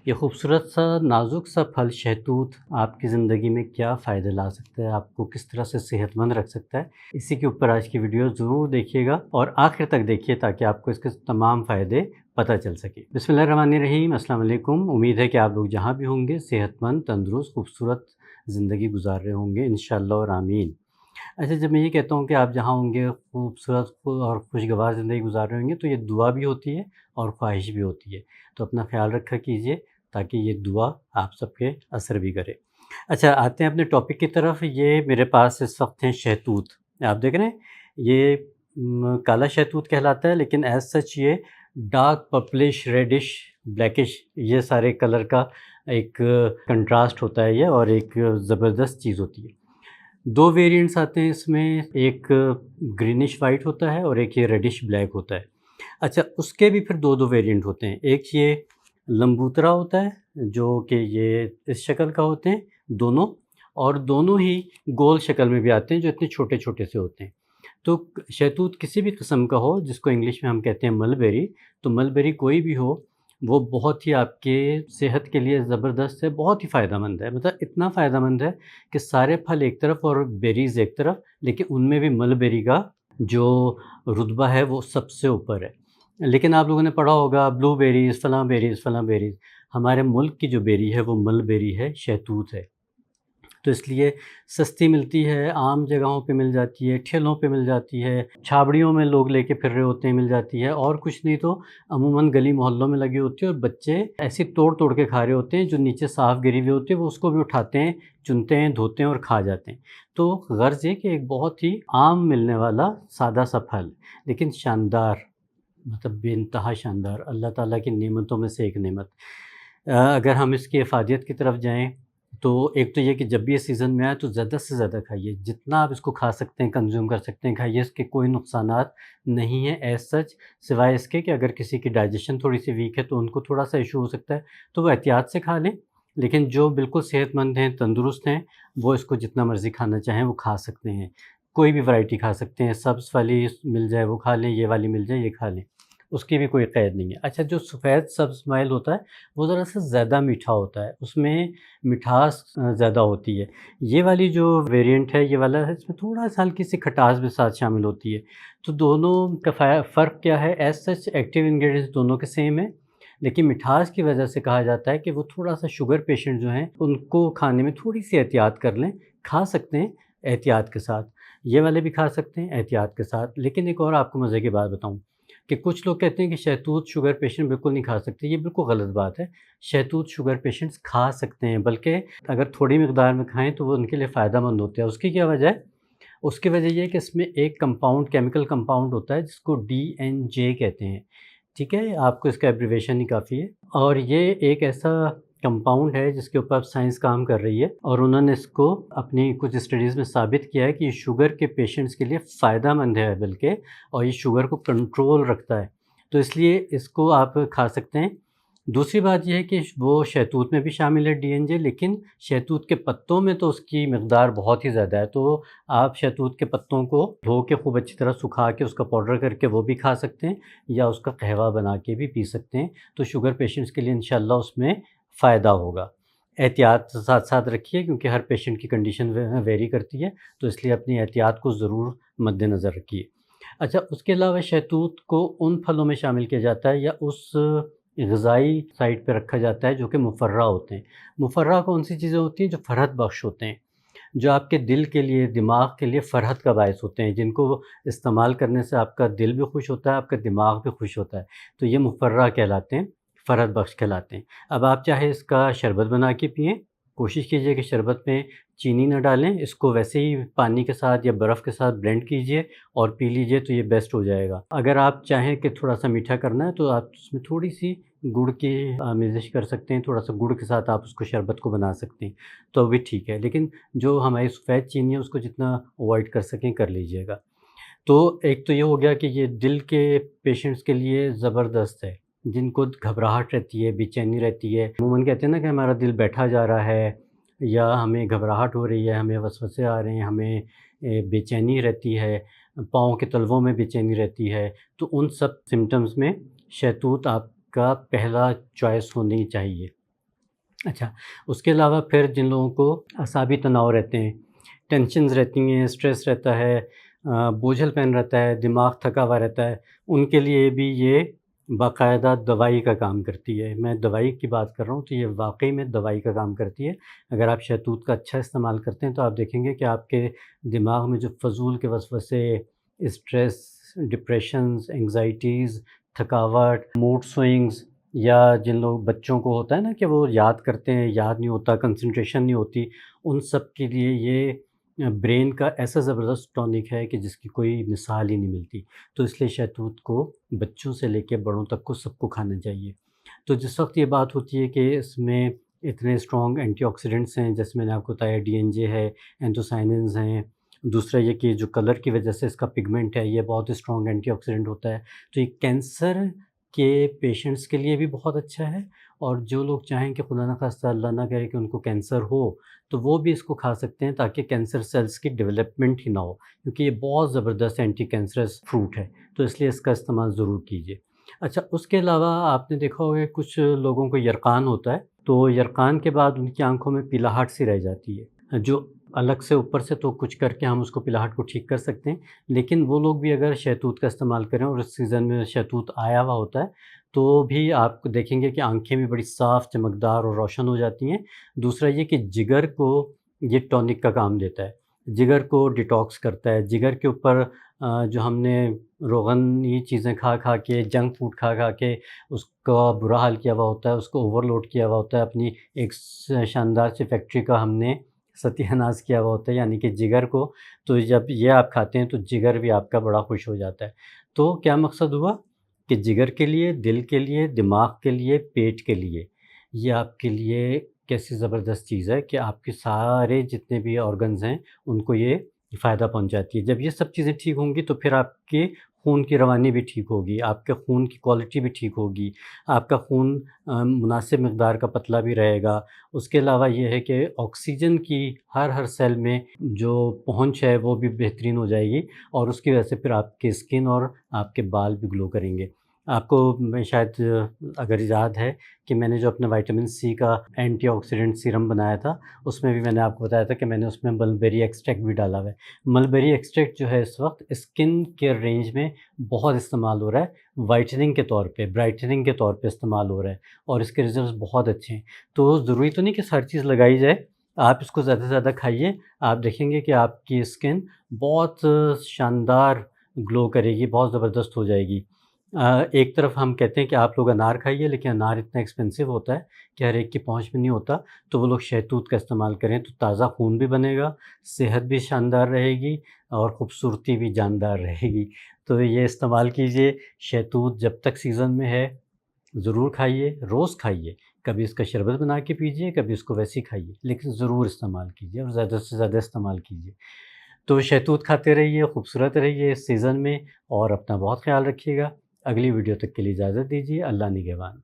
یہ خوبصورت سا نازک سا پھل شہتوت آپ کی زندگی میں کیا فائدے لا سکتا ہے، آپ کو کس طرح سے صحت مند رکھ سکتا ہے، اسی کے اوپر آج کی ویڈیو ضرور دیکھیے گا اور آخر تک دیکھیے تاکہ آپ کو اس کے تمام فائدے پتہ چل سکے۔ بسم اللہ الرحمن الرحیم، السلام علیکم۔ امید ہے کہ آپ لوگ جہاں بھی ہوں گے صحت مند، تندرست، خوبصورت زندگی گزار رہے ہوں گے انشاءاللہ اور آمین۔ اچھا، جب میں یہ کہتا ہوں کہ آپ جہاں ہوں گے خوبصورت اور خوشگوار زندگی گزار رہے ہوں گے تو یہ دعا بھی ہوتی ہے اور خواہش بھی ہوتی ہے، تو اپنا خیال رکھا کیجیے تاکہ یہ دعا آپ سب کے اثر بھی کرے۔ اچھا، آتے ہیں اپنے ٹاپک کی طرف۔ یہ میرے پاس اس وقت ہیں شہتوت، آپ دیکھ رہے ہیں یہ کالا شہتوت کہلاتا ہے، لیکن ایز سچ یہ ڈارک پرپلش ریڈش بلیکش یہ سارے کلر کا ایک کنٹراسٹ ہوتا ہے یہ، اور ایک زبردست چیز ہوتی ہے۔ دو ویریئنٹس آتے ہیں اس میں، ایک گرینش وائٹ ہوتا ہے اور ایک یہ ریڈش بلیک ہوتا ہے۔ اچھا، اس کے بھی پھر دو ویریئنٹ ہوتے ہیں، ایک یہ لمبوترا ہوتا ہے جو کہ یہ اس شکل کا ہوتے ہیں دونوں، اور دونوں ہی گول شکل میں بھی آتے ہیں جو اتنے چھوٹے چھوٹے سے ہوتے ہیں۔ تو شہتوت کسی بھی قسم کا ہو، جس کو انگلش میں ہم کہتے ہیں ملبیری، تو ملبیری کوئی بھی ہو وہ بہت ہی آپ کے صحت کے لیے زبردست ہے، بہت ہی فائدہ مند ہے، مطلب اتنا فائدہ مند ہے کہ سارے پھل ایک طرف اور بیریز ایک طرف، لیکن ان میں بھی ملبیری کا جو رتبہ ہے وہ سب سے اوپر ہے۔ لیکن آپ لوگوں نے پڑھا ہوگا بلو بیریز، فلاں بیریز، فلاں بیریز، ہمارے ملک کی جو بیری ہے وہ ملبیری ہے، شہتوت ہے۔ تو اس لیے سستی ملتی ہے، عام جگہوں پہ مل جاتی ہے، ٹھیلوں پہ مل جاتی ہے، چھابڑیوں میں لوگ لے کے پھر رہے ہوتے ہیں، مل جاتی ہے، اور کچھ نہیں تو عموماً گلی محلوں میں لگی ہوتی ہے، اور بچے ایسے توڑ توڑ کے کھا رہے ہوتے ہیں، جو نیچے صاف گری ہوئی ہوتی ہے وہ اس کو بھی اٹھاتے ہیں، چنتے ہیں، دھوتے ہیں اور کھا جاتے ہیں۔ تو غرض یہ کہ ایک بہت ہی عام ملنے والا سادہ سا پھل، لیکن شاندار، مطلب بے انتہا شاندار، اللہ تعالیٰ کی نعمتوں میں سے ایک نعمت۔ اگر ہم اس کی افادیت کی طرف جائیں تو ایک تو یہ کہ جب بھی یہ سیزن میں آئے تو زیادہ سے زیادہ کھائیے، جتنا آپ اس کو کھا سکتے ہیں، کنزیوم کر سکتے ہیں کھائیے، اس کے کوئی نقصانات نہیں ہیں ایز سچ، سوائے اس کے کہ اگر کسی کی ڈائجیشن تھوڑی سی ویک ہے تو ان کو تھوڑا سا ایشو ہو سکتا ہے، تو وہ احتیاط سے کھا لیں، لیکن جو بالکل صحت مند ہیں، تندرست ہیں، وہ اس کو جتنا مرضی کھانا چاہیں وہ کھا سکتے ہیں، کوئی بھی ورائٹی کھا سکتے ہیں، سبز والی مل جائے وہ کھا لیں، یہ والی مل جائے یہ کھا لیں، اس کی بھی کوئی قید نہیں ہے۔ اچھا، جو سفید سبز مائل ہوتا ہے وہ ذرا سا زیادہ میٹھا ہوتا ہے، اس میں مٹھاس زیادہ ہوتی ہے۔ یہ والی جو ویریئنٹ ہے، یہ والا ہے، اس میں تھوڑا سا ہلکی سی کھٹاس بھی ساتھ شامل ہوتی ہے۔ تو دونوں کا فرق کیا ہے؟ ایز سچ ایکٹیو انگریڈینٹس دونوں کے سیم ہیں، لیکن مٹھاس کی وجہ سے کہا جاتا ہے کہ وہ تھوڑا سا شوگر پیشنٹ جو ہیں ان کو کھانے میں تھوڑی سی احتیاط کر لیں، کھا سکتے ہیں احتیاط کے ساتھ، یہ والے بھی کھا سکتے ہیں احتیاط کے ساتھ۔ لیکن ایک اور آپ کو مزے کی بات بتاؤں کہ کچھ لوگ کہتے ہیں کہ شہتوت شوگر پیشنٹ بالکل نہیں کھا سکتے، یہ بالکل غلط بات ہے۔ شہتوت شوگر پیشنٹس کھا سکتے ہیں، بلکہ اگر تھوڑی مقدار میں کھائیں تو وہ ان کے لیے فائدہ مند ہوتا ہے۔ اس کی کیا وجہ ہے؟ اس کی وجہ یہ ہے کہ اس میں ایک کمپاؤنڈ، کیمیکل کمپاؤنڈ ہوتا ہے جس کو DNJ کہتے ہیں، ٹھیک ہے، آپ کو اس کا ایبریویشن ہی کافی ہے، اور یہ ایک ایسا کمپاؤنڈ ہے جس کے اوپر سائنس کام کر رہی ہے، اور انہوں نے اس کو اپنی کچھ اسٹڈیز میں ثابت کیا ہے کہ یہ شوگر کے پیشنٹس کے لیے فائدہ مند ہے بلکہ، اور یہ شوگر کو کنٹرول رکھتا ہے، تو اس لیے اس کو آپ کھا سکتے ہیں۔ دوسری بات یہ ہے کہ وہ شہتوت میں بھی شامل ہے DNJ، لیکن شہتوت کے پتوں میں تو اس کی مقدار بہت ہی زیادہ ہے، تو آپ شہتوت کے پتوں کو دھو کے خوب اچھی طرح سکھا کے اس کا پاؤڈر کر کے وہ بھی کھا سکتے ہیں، یا اس کا قہوہ بنا کے بھی پی سکتے ہیں، تو شوگر پیشنٹس کے لیے انشاءاللہ اس میں فائدہ ہوگا۔ احتیاط ساتھ ساتھ رکھیے کیونکہ ہر پیشنٹ کی کنڈیشن ویری کرتی ہے، تو اس لیے اپنی احتیاط کو ضرور مد نظر رکھیے۔ اچھا، اس کے علاوہ شہتوت کو ان پھلوں میں شامل کیا جاتا ہے یا اس غذائی سائٹ پہ رکھا جاتا ہے جو کہ مفرہ ہوتے ہیں۔ مفرہ کون سی چیزیں ہوتی ہیں؟ جو فرحت بخش ہوتے ہیں، جو آپ کے دل کے لیے، دماغ کے لیے فرحت کا باعث ہوتے ہیں، جن کو استعمال کرنے سے آپ کا دل بھی خوش ہوتا ہے، آپ کا دماغ بھی خوش ہوتا ہے، تو یہ مفرہ کہلاتے ہیں، فرحت بخش کہلاتے ہیں۔ اب آپ چاہے اس کا شربت بنا کے پئیں، کوشش کیجئے کہ شربت میں چینی نہ ڈالیں، اس کو ویسے ہی پانی کے ساتھ یا برف کے ساتھ بلینڈ کیجئے اور پی لیجئے تو یہ بیسٹ ہو جائے گا۔ اگر آپ چاہیں کہ تھوڑا سا میٹھا کرنا ہے تو آپ اس میں تھوڑی سی گڑ کی آمیزش کر سکتے ہیں، تھوڑا سا گڑ کے ساتھ آپ اس کو شربت کو بنا سکتے ہیں تو بھی ٹھیک ہے، لیکن جو ہماری سفید چینی ہے اس کو جتنا اوائڈ کر سکیں کر لیجئے گا۔ تو ایک تو یہ ہو گیا کہ یہ دل کے پیشنٹس کے لیے زبردست ہے، جن کو گھبراہٹ رہتی ہے، بے چینی رہتی ہے، عموماً کہتے ہیں نا کہ ہمارا دل بیٹھا جا رہا ہے، یا ہمیں گھبراہٹ ہو رہی ہے، ہمیں وسوسے آ رہے ہیں، ہمیں بے چینی رہتی ہے، پاؤں کے تلووں میں بے چینی رہتی ہے، تو ان سب سمٹمز میں شہتوت آپ کا پہلا چوائس ہونی چاہیے۔ اچھا، اس کے علاوہ پھر جن لوگوں کو اعصابی تناؤ رہتے ہیں، ٹینشنز رہتی ہیں، اسٹریس رہتا ہے، بوجھل پن رہتا ہے، دماغ تھکا ہوا رہتا ہے، ان کے لیے بھی یہ باقاعدہ دوائی کا کام کرتی ہے۔ میں دوائی کی بات کر رہا ہوں تو یہ واقعی میں دوائی کا کام کرتی ہے۔ اگر آپ شہتوت کا اچھا استعمال کرتے ہیں تو آپ دیکھیں گے کہ آپ کے دماغ میں جو فضول کے وسوسے، اسٹریس، ڈپریشنز، انگزائٹیز، تھکاوٹ، موڈ سوئنگز، یا جن لوگ بچوں کو ہوتا ہے نا کہ وہ یاد کرتے ہیں، یاد نہیں ہوتا، کنسنٹریشن نہیں ہوتی، ان سب کے لیے یہ برین کا ایسا زبردست ٹونک ہے کہ جس کی کوئی مثال ہی نہیں ملتی۔ تو اس لیے شہتوت کو بچوں سے لے کے بڑوں تک کو سب کو کھانا چاہیے۔ تو جس وقت یہ بات ہوتی ہے کہ اس میں اتنے اسٹرانگ اینٹی آکسیڈنٹس ہیں، جیسے میں نے آپ کو بتایا ڈی این جے ہے، اینتھوسائننز ہیں، دوسرا یہ کہ جو کلر کی وجہ سے اس کا پگمنٹ ہے یہ بہت اسٹرانگ اینٹی آکسیڈنٹ ہوتا ہے۔ تو یہ کینسر کے پیشنٹس کے لیے بھی بہت اچھا ہے، اور جو لوگ چاہیں کہ خدا نخواستہ اللہ نہ کرے کہ ان کو کینسر ہو تو وہ بھی اس کو کھا سکتے ہیں تاکہ کینسر سیلز کی ڈیولپمنٹ ہی نہ ہو، کیونکہ یہ بہت زبردست اینٹی کینسرس فروٹ ہے، تو اس لیے اس کا استعمال ضرور کیجیے۔ اچھا، اس کے علاوہ آپ نے دیکھا ہوگا کہ کچھ لوگوں کو یرقان ہوتا ہے، تو یرقان کے بعد ان کی آنکھوں میں پیلاہٹ سی رہ جاتی ہے، جو الگ سے اوپر سے تو کچھ کر کے ہم اس کو پیلاہٹ کو ٹھیک کر سکتے ہیں، لیکن وہ لوگ بھی اگر شہتوت کا استعمال کریں اور اس سیزن میں شہتوت آیا ہوا ہوتا ہے تو بھی آپ کو دیکھیں گے کہ آنکھیں بھی بڑی صاف، چمکدار اور روشن ہو جاتی ہیں۔ دوسرا یہ کہ جگر کو یہ ٹونک کا کام دیتا ہے، جگر کو ڈیٹاکس کرتا ہے، جگر کے اوپر جو ہم نے روغنی چیزیں کھا کھا کے، جنک فوڈ کھا کھا کے اس کا برا حال کیا ہوا ہوتا ہے، اس کو اوور لوڈ کیا ہوا ہوتا ہے، اپنی ایک شاندار سی فیکٹری کا ہم نے ستیہ ناش کیا ہوا ہوتا ہے، یعنی کہ جگر کو۔ تو جب یہ آپ کھاتے ہیں تو جگر بھی آپ کا بڑا خوش ہو جاتا ہے۔ تو کیا مقصد ہوا کہ جگر کے لیے، دل کے لیے، دماغ کے لیے، پیٹ کے لیے، یہ آپ کے لیے کیسی زبردست چیز ہے کہ آپ کے سارے جتنے بھی آرگنز ہیں ان کو یہ فائدہ پہنچاتی ہے۔ جب یہ سب چیزیں ٹھیک ہوں گی تو پھر آپ کے خون کی روانی بھی ٹھیک ہوگی، آپ کے خون کی کوالٹی بھی ٹھیک ہوگی، آپ کا خون مناسب مقدار کا پتلا بھی رہے گا۔ اس کے علاوہ یہ ہے کہ آکسیجن کی ہر سیل میں جو پہنچ ہے وہ بھی بہترین ہو جائے گی، اور اس کی وجہ سے پھر آپ کی اسکن اور آپ کے بال بھی گلو کریں گے۔ آپ کو میں شاید اگر یاد ہے کہ میں نے جو اپنا وائٹامن سی کا اینٹی آکسیڈنٹ سیرم بنایا تھا، اس میں بھی میں نے آپ کو بتایا تھا کہ میں نے اس میں ملبیری ایکسٹریکٹ بھی ڈالا ہوا ہے۔ ملبیری ایکسٹریکٹ جو ہے اس وقت اسکن کیئر رینج میں بہت استعمال ہو رہا ہے، وائٹننگ کے طور پہ، برائٹننگ کے طور پہ استعمال ہو رہا ہے، اور اس کے ریزلٹس بہت اچھے ہیں۔ تو ضروری تو نہیں کہ ہر چیز لگائی جائے، آپ اس کو زیادہ سے زیادہ کھائیے، آپ دیکھیں گے کہ آپ کی اسکن بہت شاندار گلو کرے گی، بہت زبردست ہو جائے گی۔ ایک طرف ہم کہتے ہیں کہ آپ لوگ انار کھائیے، لیکن انار اتنا ایکسپینسو ہوتا ہے کہ ہر ایک کی پہنچ میں نہیں ہوتا، تو وہ لوگ شہتوت کا استعمال کریں تو تازہ خون بھی بنے گا، صحت بھی شاندار رہے گی، اور خوبصورتی بھی جاندار رہے گی۔ تو یہ استعمال کیجئے، شہتوت جب تک سیزن میں ہے ضرور کھائیے، روز کھائیے، کبھی اس کا شربت بنا کے پیجئے، کبھی اس کو ویسے ہی کھائیے، لیکن ضرور استعمال کیجئے اور زیادہ سے زیادہ استعمال کیجئے۔ تو شہتوت کھاتے رہیے، خوبصورت رہیے اس سیزن میں، اور اپنا بہت خیال رکھیے گا۔ اگلی ویڈیو تک کے لیے اجازت دیجیے۔ اللہ نگہبان۔